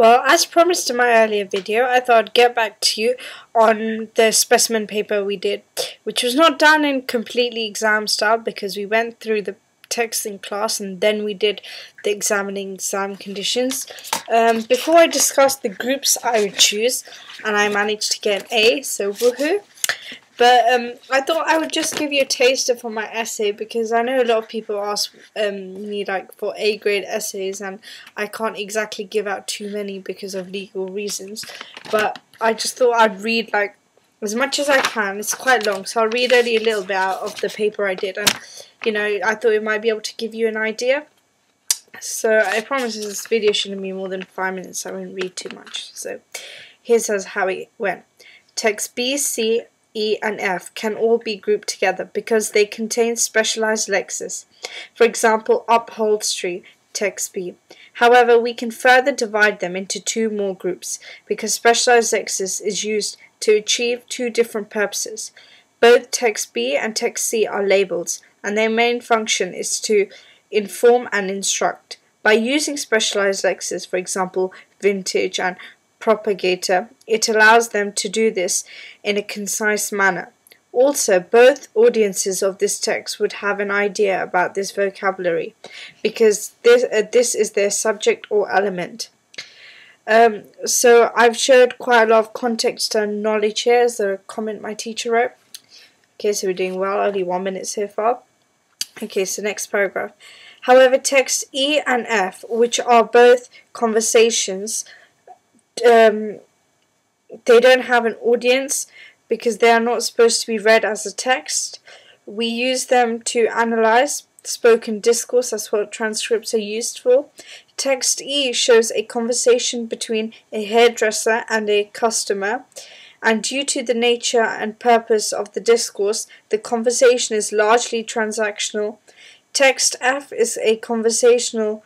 Well, as promised in my earlier video, I thought I'd get back to you on the specimen paper we did, which was not done in completely exam style because we went through the text in class and then we did the exam conditions. Before I discussed the groups I would choose, and I managed to get an A, so woohoo. But I thought I would just give you a taster for my essay because I know a lot of people ask me like for A grade essays and I can't exactly give out too many because of legal reasons. But I just thought I'd read like as much as I can. It's quite long, so I'll read only a little bit out of the paper I did, and you know, I thought it might be able to give you an idea. So I promise this video shouldn't be more than 5 minutes. I won't read too much. So here's how it went. Text B, C, E and F can all be grouped together because they contain specialized lexes. For example, upholstery, text B. However, we can further divide them into two more groups because specialized lexes is used to achieve two different purposes. Both text B and text C are labels, and their main function is to inform and instruct. By using specialized lexes, for example, vintage and propagator, it allows them to do this in a concise manner. Also, both audiences of this text would have an idea about this vocabulary because this is their subject or element. So I've showed quite a lot of context and knowledge here as the comment my teacher wrote. Okay, so we're doing well, only 1 minute so far. Okay, so next paragraph. However, text E and F, which are both conversations, they don't have an audience because they are not supposed to be read as a text. We use them to analyze spoken discourse. That's what transcripts are used for. Text E shows a conversation between a hairdresser and a customer, and due to the nature and purpose of the discourse, the conversation is largely transactional. Text F is a conversation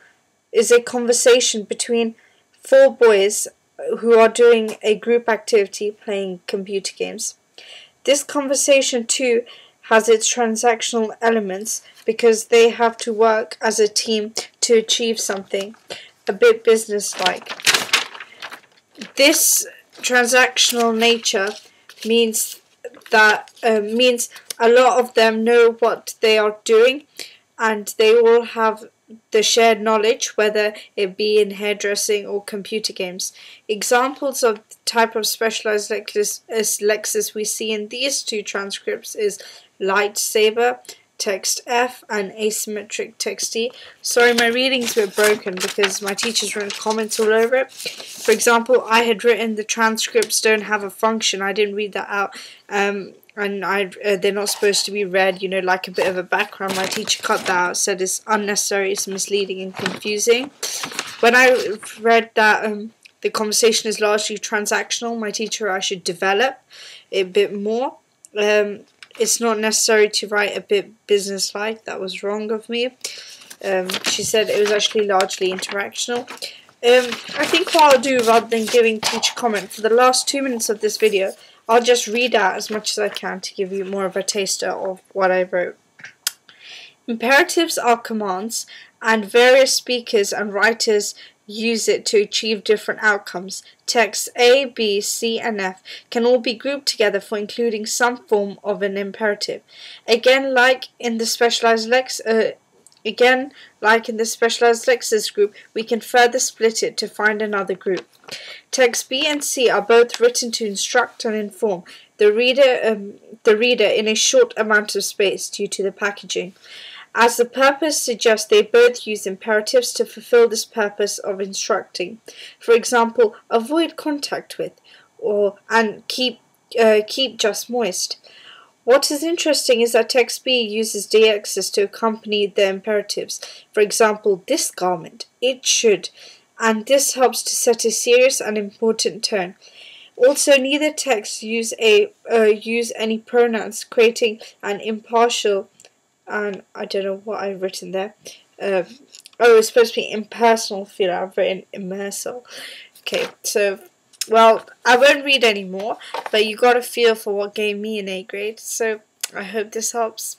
between four boys who are doing a group activity playing computer games. This conversation too has its transactional elements because they have to work as a team to achieve something, a bit business-like. This transactional nature means that means a lot of them know what they are doing and they all have the shared knowledge, whether it be in hairdressing or computer games. Examples of the type of specialized lexes we see in these two transcripts is lightsaber, text F, and asymmetric text E. Sorry, my reading's a bit broken because my teacher's written comments all over it. For example, I had written the transcripts don't have a function. I didn't read that out. And they're not supposed to be read, you know, like a bit of a background. My teacher cut that out, said it's unnecessary, it's misleading and confusing. When I read that the conversation is largely transactional, my teacher I should develop it a bit more. It's not necessary to write a bit business-like. That was wrong of me. She said it was actually largely interactional. I think what I'll do, rather than giving teacher comment, for the last 2 minutes of this video, I'll just read out as much as I can to give you more of a taster of what I wrote. Imperatives are commands, and various speakers and writers use it to achieve different outcomes. Texts A, B, C, and F can all be grouped together for including some form of an imperative. Again, like in the specialized lexes group, we can further split it to find another group. Text B and C are both written to instruct and inform the reader in a short amount of space due to the packaging. As the purpose suggests, they both use imperatives to fulfill this purpose of instructing. For example, avoid contact with, and keep just moist. What is interesting is that text B uses DXs to accompany the imperatives. For example, this garment, it should, and this helps to set a serious and important tone. Also, neither texts use any pronouns, creating an impartial, and I don't know what I've written there. It's supposed to be impersonal feel. I've written immersal. Okay, so, well, I won't read any more, but you got a feel for what gave me an A grade, so I hope this helps.